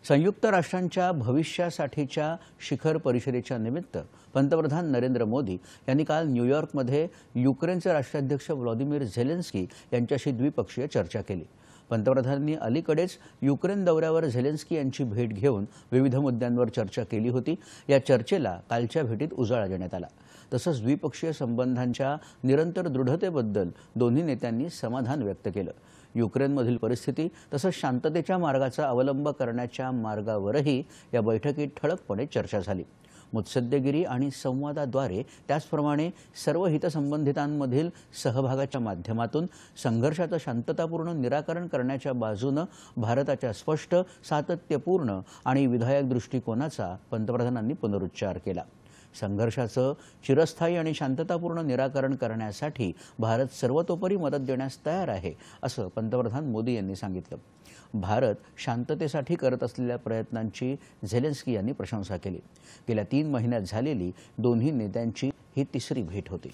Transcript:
संयुक्त राष्ट्रांच्या भविष्यासाठीच्या शिखर परिषदेच्या निमित्त पंतप्रधान नरेंद्र मोदी यांनी काल न्यूयॉर्कमध्ये युक्रेनचे राष्ट्राध्यक्ष व्लादिमीर झेलेन्स्की यांच्याशी द्विपक्षीय चर्चा केली। पंतप्रधानांनी अलीकडेच युक्रेन दौऱ्यावर झेलेन्स्की यांची भेट घेऊन विविध मुद्द्यांवर चर्चा केली होती। या चर्चेला कालच्या भेटीत उजाळा देण्यात आला। तसंच द्विपक्षीय संबंधांच्या निरंतर दृढतेबद्दल दोन्ही नेत्यांनी समाधान व्यक्त केलं। युक्रेनमधील परिस्थिती तसंच शांततेच्या मार्गाचा अवलंब करण्याच्या मार्गावरही या बैठकीत ठळकपणे चर्चा झाली। मुत्सद्देगिरी आणि संवादाद्वारे त्याचप्रमाणे सर्व हितसंबंधितांमधील सहभागाच्या माध्यमातून संघर्षाचं शांततापूर्ण निराकरण करण्याच्या बाजूने भारताच्या स्पष्ट, सातत्यपूर्ण आणि विधायक दृष्टिकोनाचा पंतप्रधानांनी पुनरुच्चार केला। संघर्षाचं चिरस्थायी आणि शांततापूर्ण निराकरण करण्यासाठी भारत सर्वतोपरी मदत देण्यास तयार आहे, असं पंतप्रधान मोदी यांनी सांगितलं। भारत शांततेसाठी करत असलेल्या प्रयत्नांची झेलेन्स्की यांनी प्रशंसा केली। गेल्या 3 महिन्यात झालेली दोन्ही नेत्यांची ही तिसरी भेट होती।